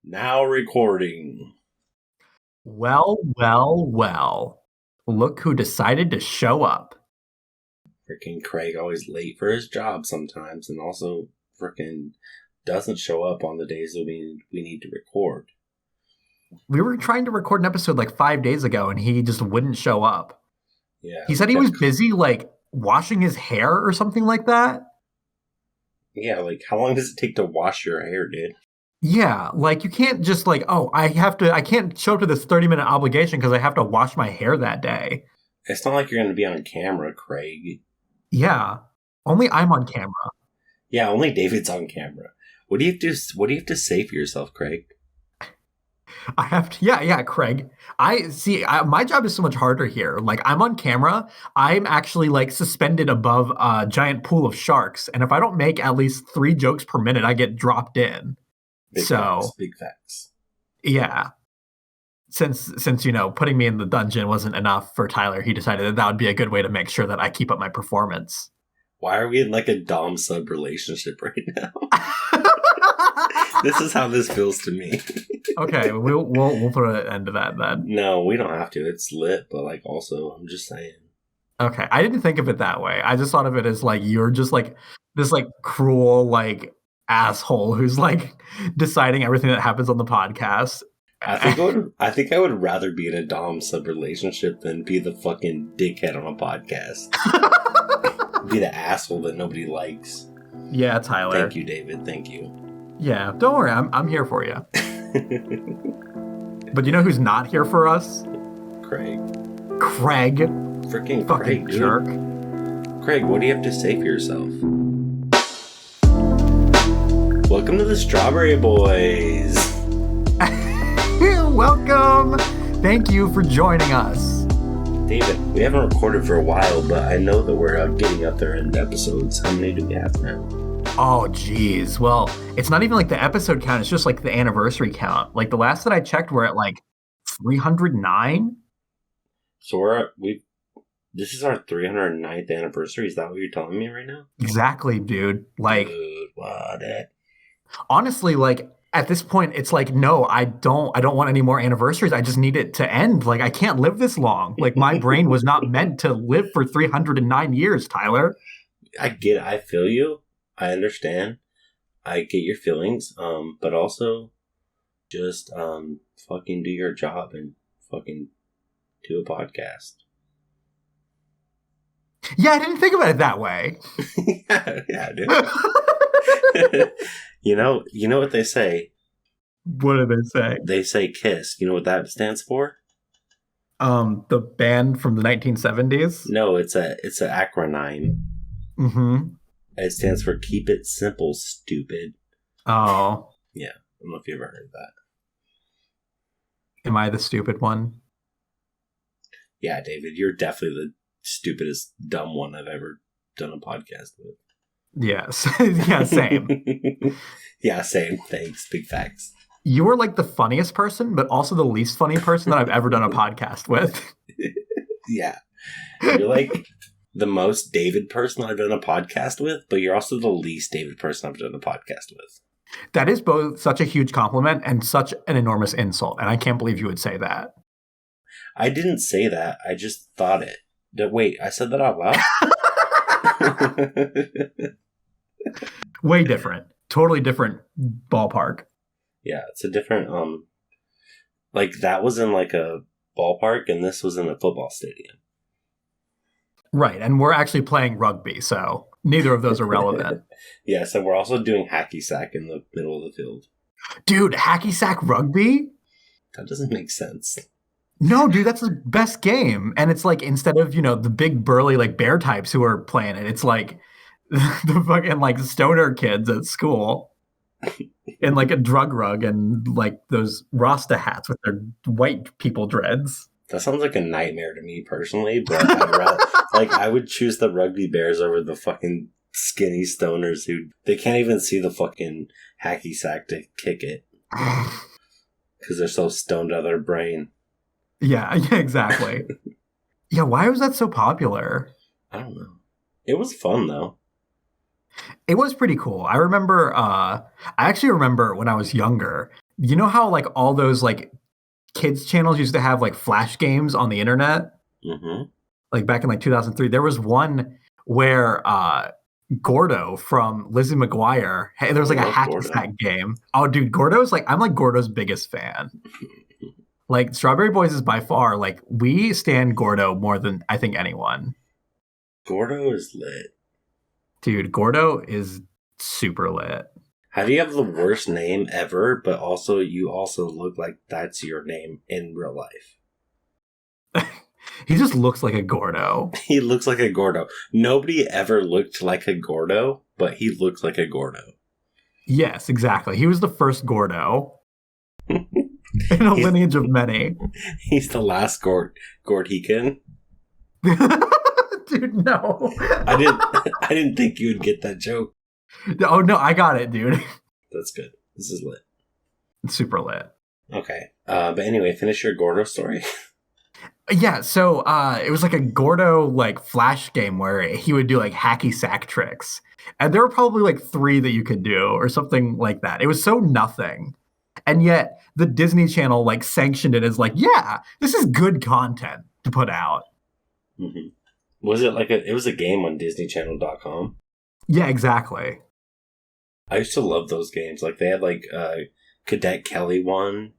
Now recording. Well. Look who decided to show up. Freaking Craig always late for his job sometimes, and also freaking doesn't show up on the days that we need to record. We were trying to record an episode like 5 days ago, and he just wouldn't show up. Yeah. He said he was busy, like, washing his hair or something like that. Yeah, like, how long does it take to wash your hair, dude? Yeah, like, you can't just, like, I can't show up to this 30-minute obligation because I have to wash my hair that day. It's not like you're going to be on camera, Craig. Yeah, only I'm on camera. Yeah, only David's on camera. What do you have to say for yourself, Craig? I have to, yeah, Craig. My job is so much harder here. Like, I'm on camera. I'm actually like suspended above a giant pool of sharks. And if I don't make at least 3 jokes per minute, I get dropped in. Big facts. Yeah. Since, putting me in the dungeon wasn't enough for Tyler, he decided that would be a good way to make sure that I keep up my performance. Why are we in like a dom-sub relationship right now? This is how this feels to me. Okay, we'll put an end to that then. No, we don't have to. It's lit, but like also, I'm just saying. Okay, I didn't think of it that way. I just thought of it as like you're just like this like cruel like asshole who's like deciding everything that happens on the podcast. I think I would rather be in a dom-sub relationship than be the fucking dickhead on a podcast. Be the asshole that nobody likes. Yeah, Tyler. Thank you, David. Thank you. Yeah, don't worry. I'm here for you. But you know who's not here for us? Craig. Freaking Craig, jerk. Dude. Craig, what do you have to say for yourself? Welcome to the Strawberry Boys. Welcome. Thank you for joining us. David, we haven't recorded for a while, but I know that we're getting up there in episodes. How many do we have now? Oh, geez. Well, it's not even like the episode count. It's just like the anniversary count. Like the last that I checked, we're at like 309. So this is our 309th anniversary. Is that what you're telling me right now? Exactly, dude. Like, dude, what? Honestly, like at this point, it's like, no, I don't want any more anniversaries. I just need it to end. Like, I can't live this long. Like, my brain was not meant to live for 309 years, Tyler. I get it. I feel you. I understand. I get your feelings. But also just fucking do your job and fucking do a podcast. Yeah, I didn't think about it that way. yeah, dude. You know what they say? What do they say? They say KISS. You know what that stands for? The band from the 1970s? No, it's an acronym. Mm-hmm. It stands for Keep It Simple, Stupid. Oh. Yeah, I don't know if you ever heard that. Am I the stupid one? Yeah, David, you're definitely the stupidest, dumb one I've ever done a podcast with. Yes. Yeah, same. Yeah, same. Thanks. Big facts. You were like the funniest person, but also the least funny person that I've ever done a podcast with. Yeah. You're like the most David person I've done a podcast with, but you're also the least David person I've done a podcast with. That is both such a huge compliment and such an enormous insult, and I can't believe you would say that. I didn't say that. I just thought it. Wait, I said that out loud? Way different. Totally different ballpark. Yeah, it's a different, like that was in like a ballpark and this was in a football stadium. Right, and we're actually playing rugby, so neither of those are relevant. Yeah, so we're also doing hacky sack in the middle of the field. Dude, hacky sack rugby? That doesn't make sense. No, dude, that's the best game. And it's like, instead of, the big burly like bear types who are playing it, it's like the fucking like stoner kids at school in like a drug rug and like those Rasta hats with their white people dreads. That sounds like a nightmare to me personally, but I'd rather, I would choose the rugby bears over the fucking skinny stoners who they can't even see the fucking hacky sack to kick it because they're so stoned out of their brain. Yeah, exactly. Yeah, why was that so popular? I don't know. It was fun though. It was pretty cool. I actually remember when I was younger, you know how like all those like kids channels used to have like flash games on the internet? Mm-hmm. Like back in like 2003, there was one where Gordo from Lizzie McGuire, hey, there was I like a love hacky Gordo. sack game. Oh, dude, Gordo's like, I'm like Gordo's biggest fan. Like Strawberry Boys is by far like we stand Gordo more than I think anyone. Gordo is lit. Dude, Gordo is super lit. How do you have the worst name ever, but also you also look like that's your name in real life? He just looks like a Gordo. He looks like a Gordo. Nobody ever looked like a Gordo, but he looks like a Gordo. Yes, exactly. He was the first Gordo in a He's, lineage of many. he's the last Gordhican. Dude, no. I didn't I didn't think you would get that joke. Oh no, I got it, dude. That's good. This is lit. Super lit. Okay. But anyway, finish your Gordo story. Yeah, so it was like a Gordo like flash game where he would do like hacky sack tricks. And there were probably like 3 that you could do or something like that. It was so nothing. And yet the Disney Channel like sanctioned it as like, yeah, this is good content to put out. Mm-hmm. Was it like it was a game on DisneyChannel.com? Yeah, exactly. I used to love those games. Like they had like Cadet Kelly one.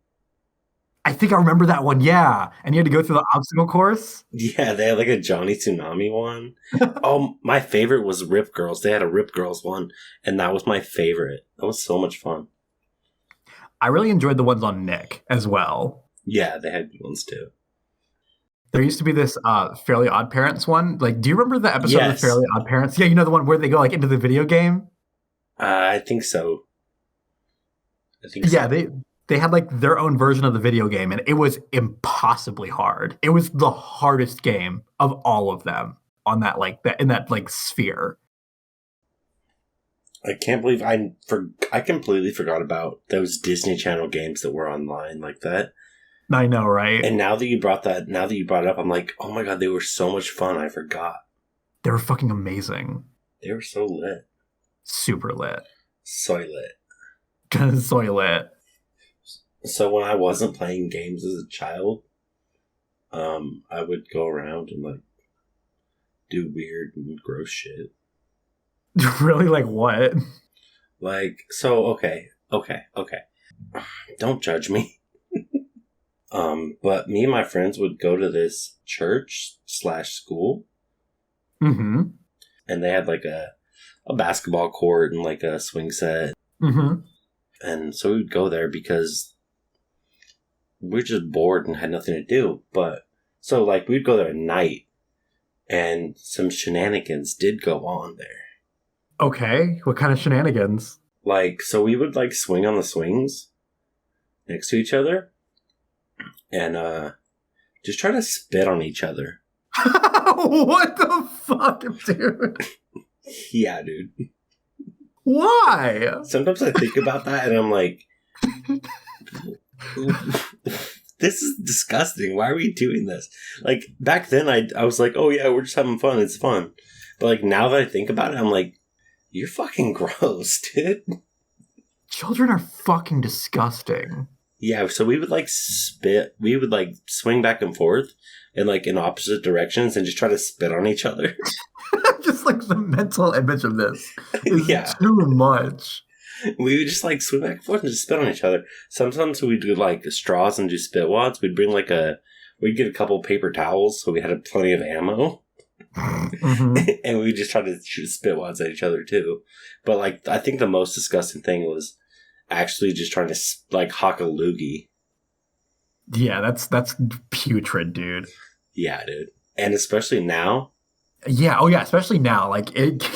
I think I remember that one, yeah. And you had to go through the obstacle course? Yeah, they had like a Johnny Tsunami one. Oh, my favorite was Rip Girls. They had a Rip Girls one, and that was my favorite. That was so much fun. I really enjoyed the ones on Nick as well. Yeah, they had good ones too. There used to be this Fairly Odd Parents one. Like, do you remember the episode of the Yes. Fairly Odd Parents? Yeah, you know the one where they go like into the video game? I think so. I think so. Yeah, they had like their own version of the video game, and it was impossibly hard. It was the hardest game of all of them on that in that like sphere. I can't believe I completely forgot about those Disney Channel games that were online like that. I know, right? And now that you brought it up, I'm like, oh my god, they were so much fun. I forgot. They were fucking amazing. They were so lit. Super lit. Soy lit. Soy lit. So when I wasn't playing games as a child, I would go around and like do weird and gross shit. Really, like what? Like, so okay. Don't judge me. But me and my friends would go to this church/school. Mm-hmm. And they had like a basketball court and like a swing set. Mm-hmm. And so we would go there because we were just bored and had nothing to do. But so like we'd go there at night, and some shenanigans did go on there. Okay, what kind of shenanigans? Like, so we would like swing on the swings next to each other and just try to spit on each other. What the fuck, dude? Yeah, dude. Why? Sometimes I think about that and I'm like, this is disgusting. Why are we doing this? Like, back then I was like, oh yeah, we're just having fun. It's fun. But like, now that I think about it, I'm like, you're fucking gross, dude. Children are fucking disgusting. Yeah, so we would like spit. We would like swing back and forth in like in opposite directions and just try to spit on each other. Just like the mental image of this is Yeah. too much. We would just like swing back and forth and just spit on each other. Sometimes we'd do like straws and do spit wads. We'd we'd get a couple paper towels so we had plenty of ammo. Mm-hmm. And we just tried to shoot spit wads at each other too. But like, I think the most disgusting thing was actually just trying to like hock a loogie. Yeah, that's putrid, dude. Yeah, dude. And especially now. Yeah, oh yeah, especially now. Like it,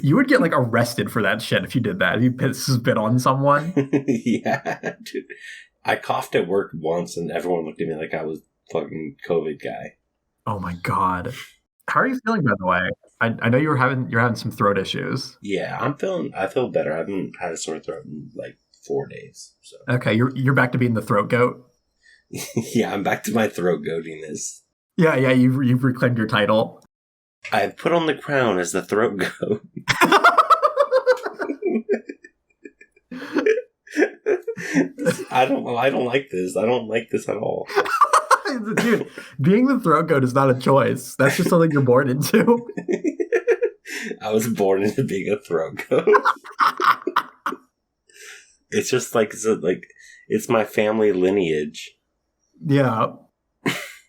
you would get like arrested for that shit if you did that. If you spit on someone. Yeah, dude. I coughed at work once and everyone looked at me like I was fucking COVID guy. Oh my god. How are you feeling, by the way? I know you're having some throat issues. Yeah, I feel better. I haven't had a sore throat in like 4 days. So Okay, you're back to being the throat goat. yeah, I'm back to my throat goatiness. Yeah, you've reclaimed your title. I've put on the crown as the throat goat. I don't like this. I don't like this at all. Dude, being the throat goat is not a choice. That's just something you're born into. I was born into being a throat goat. It's just like it's my family lineage. Yeah.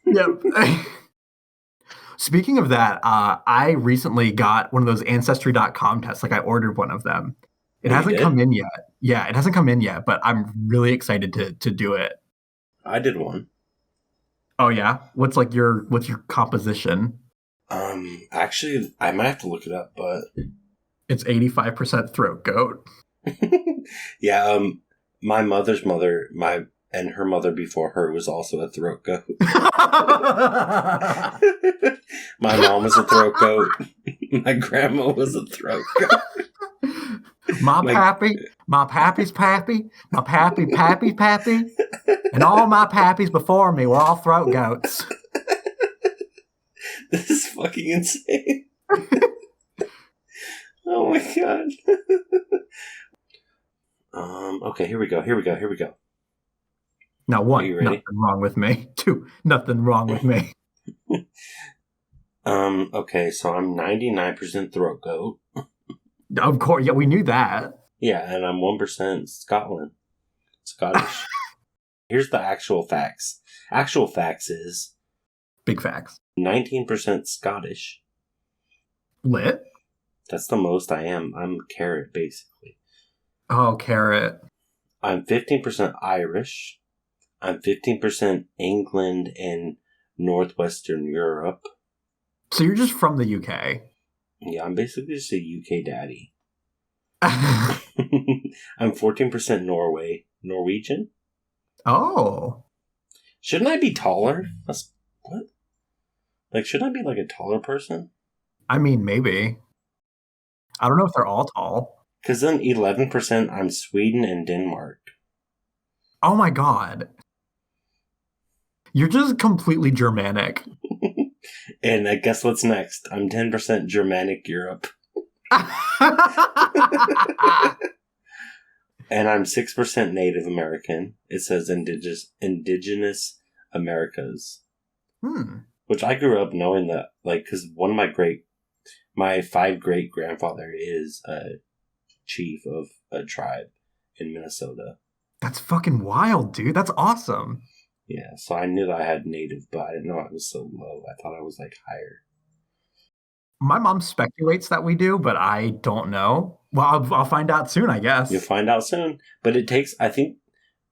Yep. Speaking of that, I recently got one of those Ancestry.com tests. Like, I ordered one of them. It hasn't come in yet. Yeah, it hasn't come in yet, but I'm really excited to do it. I did one. Oh yeah? What's your composition? Actually, I might have to look it up, but It's 85% throat goat. Yeah, my mother's mother, and her mother before her was also a throat goat. My mom was a throat goat. My grandma was a throat goat. My pappy's pappy, my pappy's pappy, and all my pappies before me were all throat goats. This is fucking insane. Oh my god. Okay, here we go. Now, one, Are you ready? nothing wrong with me. Two, nothing wrong with me. Okay, so I'm 99% throat goat. Of course, yeah, we knew that. Yeah, and I'm 1% Scottish. Here's the actual facts. Actual facts is Big facts. 19% Scottish. Lit? That's the most I am. I'm carrot, basically. Oh, carrot. I'm 15% Irish. I'm 15% England and Northwestern Europe. So you're just from the UK? Yeah, I'm basically just a UK daddy. I'm 14% Norwegian. Oh. Shouldn't I be taller? What? Like, shouldn't I be like a taller person? I mean, maybe. I don't know if they're all tall. Because then 11% I'm Sweden and Denmark. Oh my god. You're just completely Germanic. And I guess what's next? I'm 10% Germanic Europe. And I'm 6% Native American. It says indigenous Americas. Which I grew up knowing that, like, because one of my 5 great grandfather is a chief of a tribe in Minnesota. That's fucking wild, dude. That's awesome. Yeah, so I knew that I had native, but I didn't know I was so low. I thought I was, like, higher. My mom speculates that we do, but I don't know. Well, I'll find out soon, I guess. You'll find out soon. But it takes, I think,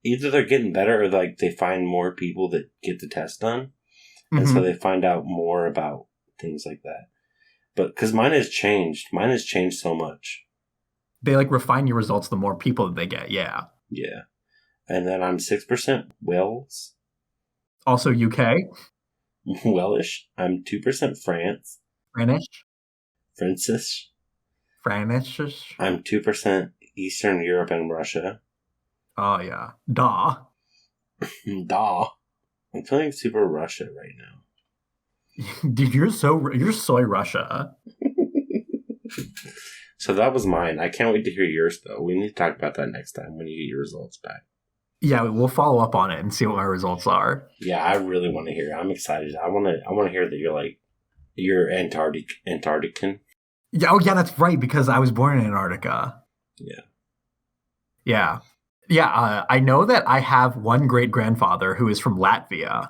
either they're getting better or, like, they find more people that get the test done. And so they find out more about things like that. But, because mine has changed. Mine has changed so much. They, like, refine your results the more people that they get, yeah. Yeah. And then I'm 6% Wales. Also UK. Welsh. I'm 2% France. Francis. I'm 2% Eastern Europe and Russia. Oh, yeah. Da. I'm feeling super Russia right now. Dude, you're soy Russia. So that was mine. I can't wait to hear yours, though. We need to talk about that next time when you get your results back. Yeah, we'll follow up on it and see what my results are. Yeah, I really want to hear. I'm excited. I want to hear that you're Antarctican. Yeah, oh yeah, that's right, because I was born in Antarctica. Yeah. I know that I have one great grandfather who is from Latvia.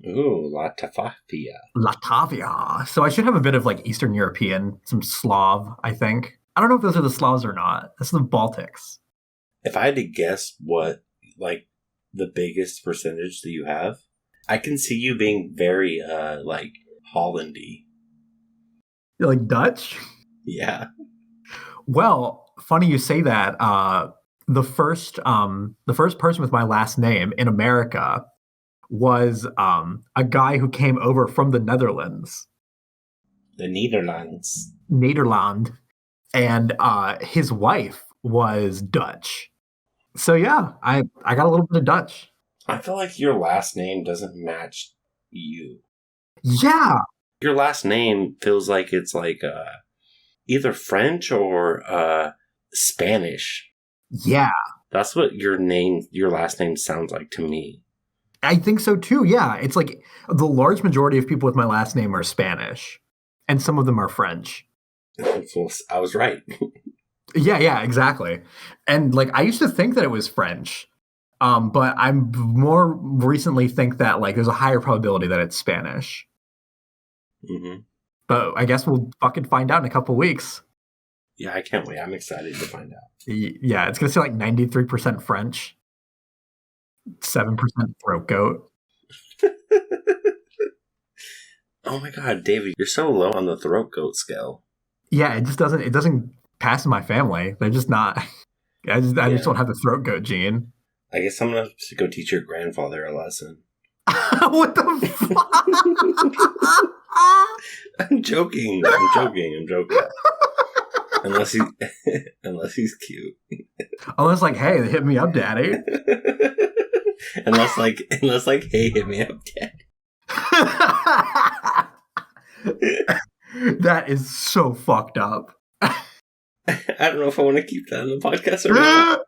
Ooh, Latvia. So I should have a bit of like Eastern European, some Slav, I think. I don't know if those are the Slavs or not. That's the Baltics. If I had to guess what, like, the biggest percentage that you have, I can see you being very, like, Hollandy. You're like Dutch? Yeah. Well, funny you say that. The first person with my last name in America was a guy who came over from the Netherlands. The Netherlands. Nederland. And his wife was Dutch. So yeah, I got a little bit of Dutch. I feel like your last name doesn't match you. Yeah. Your last name feels like it's like either French or Spanish. Yeah. That's what your last name sounds like to me. I think so too. Yeah. It's like the large majority of people with my last name are Spanish, and some of them are French. Well, I was right. Yeah, exactly. And like I used to think that it was French. But I'm more recently think that like there's a higher probability that it's Spanish. Mm-hmm. But I guess we'll fucking find out in a couple weeks. Yeah, I can't wait. I'm excited to find out. Yeah, it's gonna say like 93% French, 7% throat goat. Oh my god, David, you're so low on the throat goat scale. Yeah, it doesn't pass in my family. They're just not. I just don't have the throat goat gene. I guess I'm gonna have to go teach your grandfather a lesson. What the fuck? I'm joking. Unless he's cute. Unless like, hey, hit me up, daddy. unless like, hey, hit me up, daddy. That is so fucked up. I don't know if I want to keep that on the podcast or not.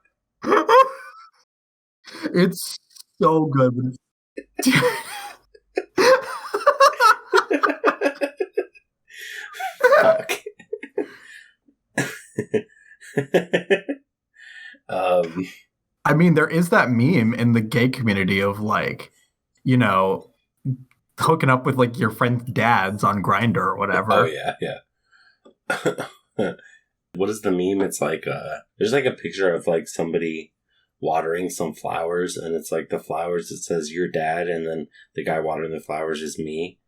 It's so good. Fuck. I mean, there is that meme in the gay community of like, you know, hooking up with like your friend's dads on Grindr or whatever. Oh yeah. What is the meme? It's like there's like a picture of like somebody watering some flowers, and it's like the flowers, it says your dad, and then the guy watering the flowers is me.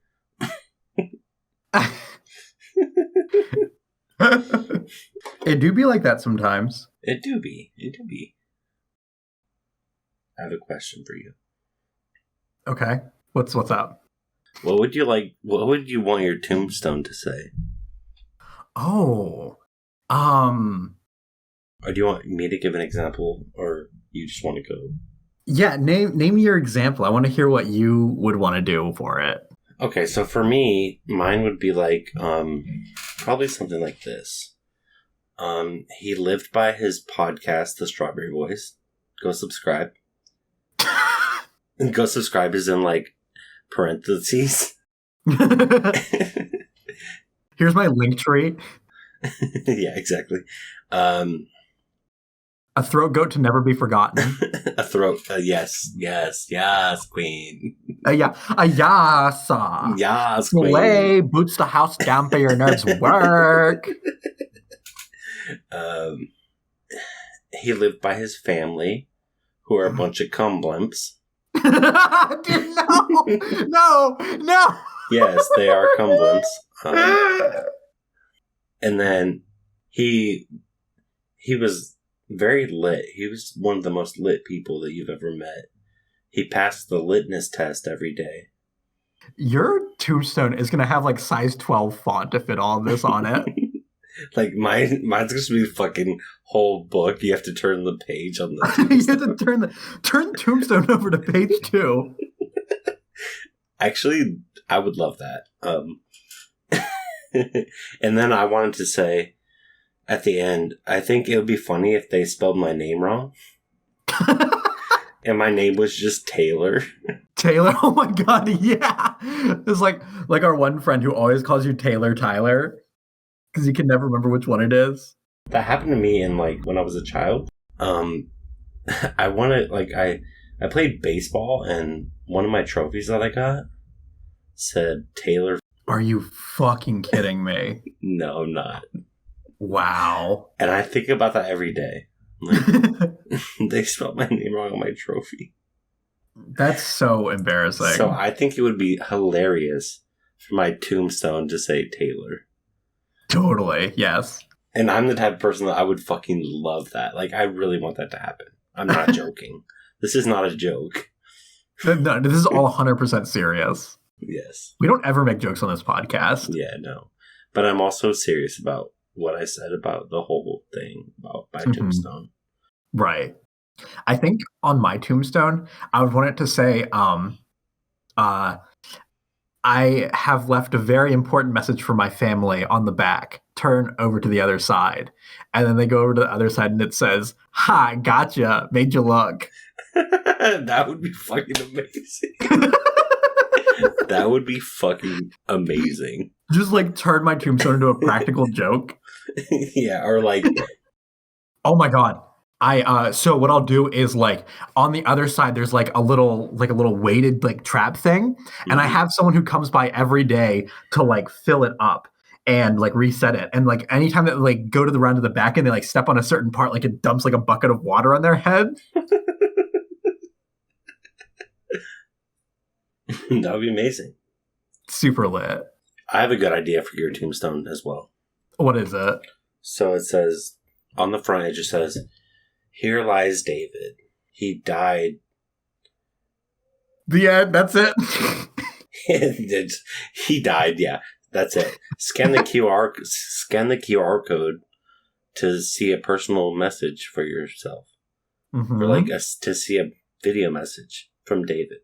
It do be like that sometimes. It do be. I have a question for you. Okay. What's up? What would you want your tombstone to say? Oh. Or do you want me to give an example, or you just want to go? Yeah, name your example. I want to hear what you would want to do for it. Okay, so for me, mine would be like probably something like this. He lived by his podcast, The Strawberry Boys. Go subscribe. And go subscribe is in like parentheses. Here's my link tree. Yeah, exactly. A throat goat to never be forgotten. A throat. Yes, queen. Yeah, a yasa. Yes, queen. Slay boots the house down for your nerves work. He lived by his family, who are a bunch of cum blimps. Dude, no. Yes, they are cum blimps. And then he was very lit. He was one of the most lit people that you've ever met. He passed the litness test every day. Your tombstone is going to have like size 12 font to fit all of this on it. Like mine's going to be a fucking whole book. You have to turn the page on the tombstone. You have to turn tombstone over to page 2. Actually, I would love that. And then I wanted to say at the end, I think it would be funny if they spelled my name wrong. And my name was just Taylor. Taylor? Oh my god, yeah. It's like our one friend who always calls you Taylor Tyler because he can never remember which one it is. That happened to me in like when I was a child. I wanted I played baseball, and one of my trophies that I got said Taylor. Are you fucking kidding me? No, I'm not. Wow. And I think about that every day. Like, they spelled my name wrong on my trophy. That's so embarrassing. So I think it would be hilarious for my tombstone to say Taylor. Totally, yes. And I'm the type of person that I would fucking love that. Like, I really want that to happen. I'm not joking. This is not a joke. No, this is all 100% serious. Yes. We don't ever make jokes on this podcast. Yeah, no. But I'm also serious about what I said about the whole thing about my tombstone. Right. I think on my tombstone, I would want it to say, I I have left a very important message for my family on the back. Turn over to the other side. And then they go over to the other side and it says, ha, gotcha, made you look. That would be fucking amazing. That would be fucking amazing. Just like turn my tombstone into a practical joke. Yeah, or like... Oh my God. So what I'll do is like on the other side, there's like a little weighted like trap thing. And I have someone who comes by every day to like fill it up and like reset it. And like anytime that like go to the round to the back and they like step on a certain part, like it dumps like a bucket of water on their head. That would be amazing. Super lit. I have a good idea for your tombstone as well. What is it? So it says, on the front, it just says, "Here lies David. He died." The end. That's it. He died. Yeah, that's it. Scan the QR code to see a personal message for yourself, or like to see a video message from David,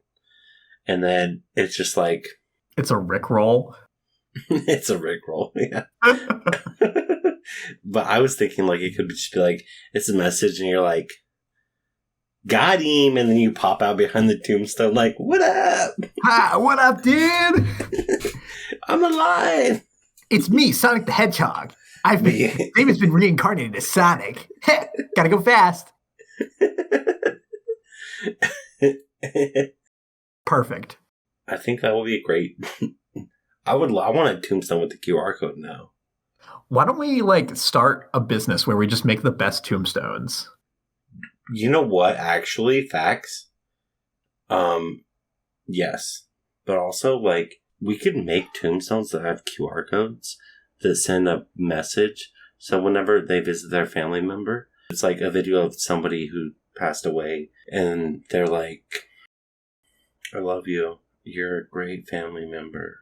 and then it's just like it's a Rickroll. It's a Rickroll. Yeah. But I was thinking like it could just be like it's a message and you're like, got him, and then you pop out behind the tombstone like, what up? Hi, what up, dude? I'm alive. It's me, Sonic the Hedgehog. David's been reincarnated as Sonic. Gotta go fast. Perfect. I think that will be great. I want a tombstone with the QR code now. Why don't we like start a business where we just make the best tombstones? You know what? Actually, facts. Yes, but also like we could make tombstones that have QR codes that send a message. So whenever they visit their family member, it's like a video of somebody who passed away, and they're like, "I love you. You're a great family member.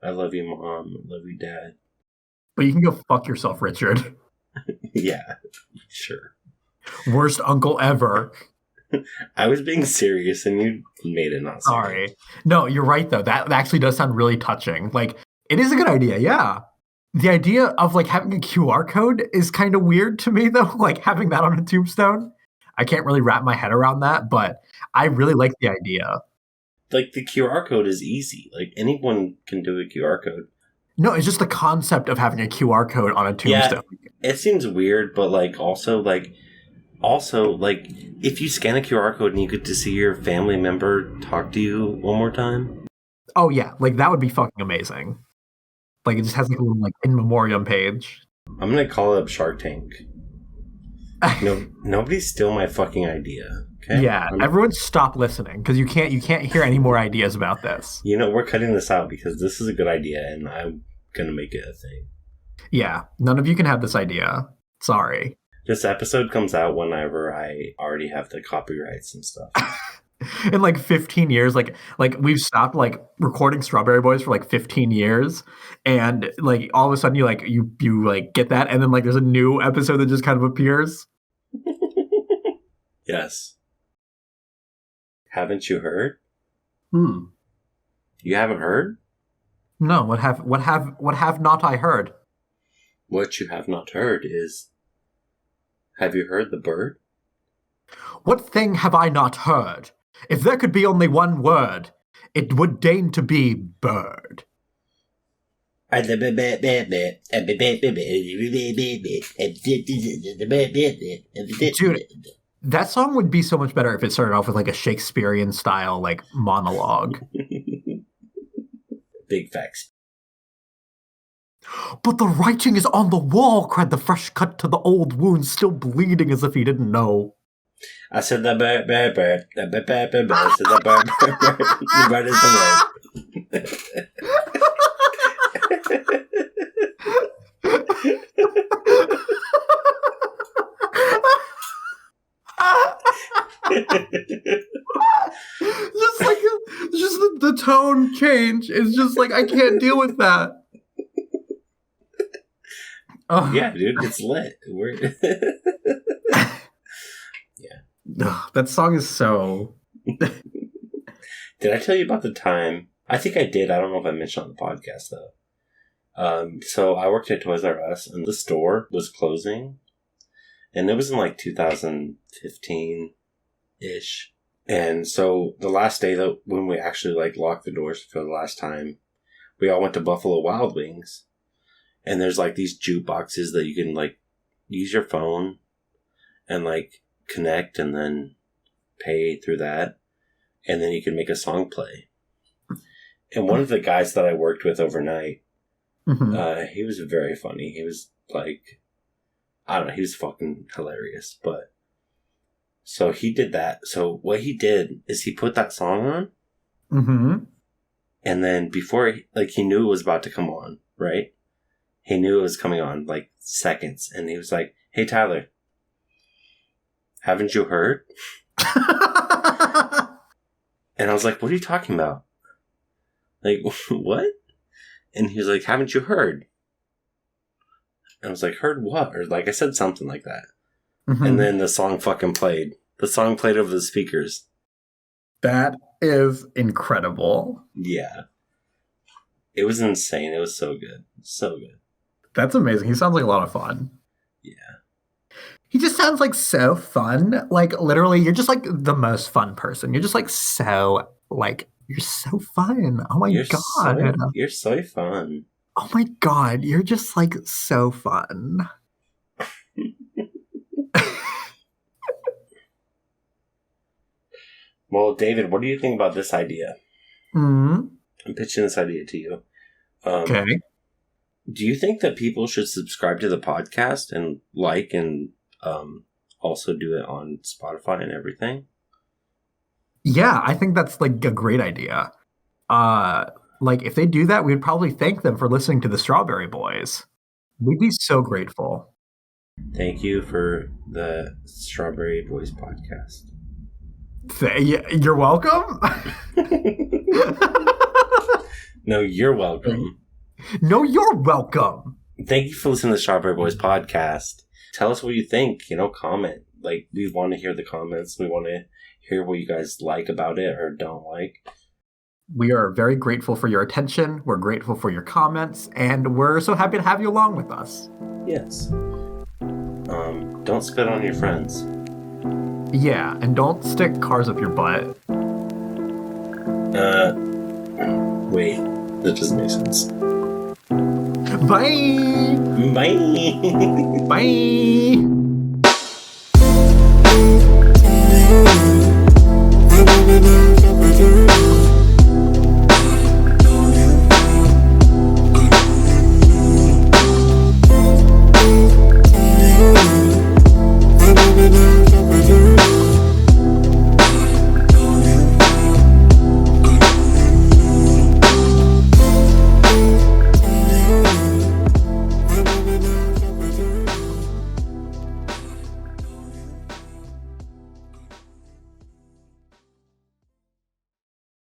I love you, Mom. I love you, Dad." But you can go fuck yourself, Richard. Yeah, sure. Worst uncle ever. I was being serious and you made it not serious. Sorry. No, you're right, though. That actually does sound really touching. Like, it is a good idea, yeah. The idea of, like, having a QR code is kind of weird to me, though. Like, having that on a tombstone. I can't really wrap my head around that, but I really like the idea. Like, the QR code is easy. Like, anyone can do a QR code. No, it's just the concept of having a QR code on a tombstone. Yeah, it seems weird, but, like, also, if you scan a QR code and you get to see your family member talk to you one more time. Oh, yeah. Like, that would be fucking amazing. Like, it just has, like, a little, like, in memoriam page. I'm gonna call up Shark Tank. No, nobody steal my fucking idea. Okay? Yeah, everyone stop listening, because you can't hear any more ideas about this. You know, we're cutting this out because this is a good idea, and I'm gonna make it a thing. Yeah, none of you can have this idea. Sorry. This episode comes out whenever I already have the copyrights and stuff. In like 15 years, like we've stopped like recording Strawberry Boys for like 15 years, and like all of a sudden you like get that, and then like there's a new episode that just kind of appears. Yes. Haven't you heard? You haven't heard? No. What have not I heard? What you have not heard is. Have you heard the bird? What thing have I not heard? If there could be only one word, it would deign to be bird. Dude, that song would be so much better if it started off with like a Shakespearean style like monologue. Big facts. But the writing is on the wall, cried the fresh cut to the old wound, still bleeding as if he didn't know. I said the bird, bird, bird, the bird, bird, bird, bird. I said the bird, bird, bird, the bird is Just the tone change is just like, I can't deal with that. Yeah, dude, it's lit. Yeah. That song is so... Did I tell you about the time I think I did. I don't know if I mentioned on the podcast, though. So I worked at Toys R Us, and the store was closing. And it was in like 2015-ish. And so the last day that when we actually like locked the doors for the last time, we all went to Buffalo Wild Wings. And there's like these jukeboxes that you can like use your phone and like connect and then pay through that. And then you can make a song play. And one of the guys that I worked with overnight, he was very funny. He was like, I don't know, he was fucking hilarious. But so he did that. So what he did is he put that song on. And then before he knew it was about to come on, right? He knew it was coming on like seconds. And he was like, "Hey, Tyler, haven't you heard?" And I was like, "What are you talking about? Like, what?" And he was like, "Haven't you heard?" And I was like, "Heard what?" Or like I said something like that. And then the song fucking played. The song played over the speakers. That is incredible. Yeah. It was insane. It was so good. So good. That's amazing. He sounds like a lot of fun. Yeah. He just sounds like so fun. Like literally, you're just like the most fun person. You're just like so like you're so fun. Oh my god. You're so fun. Oh my god, you're just like so fun. Well, David, what do you think about this idea? I'm pitching this idea to you. Okay. Do you think that people should subscribe to the podcast and like and also do it on Spotify and everything? Yeah, I think that's like a great idea. Like if they do that, we'd probably thank them for listening to the Strawberry Boys. We'd be so grateful. Thank you for the Strawberry Boys podcast. You're welcome. No, you're welcome. No, you're welcome. Thank you for listening to the Strawberry Boys podcast. Tell us what you think. Comment. Like, we want to hear the comments. We want to hear what you guys like about it or don't like. We are very grateful for your attention. We're grateful for your comments. And we're so happy to have you along with us. Yes. Don't spit on your friends. Yeah, and don't stick cars up your butt. Wait. That doesn't make sense. Bye! Bye! Bye!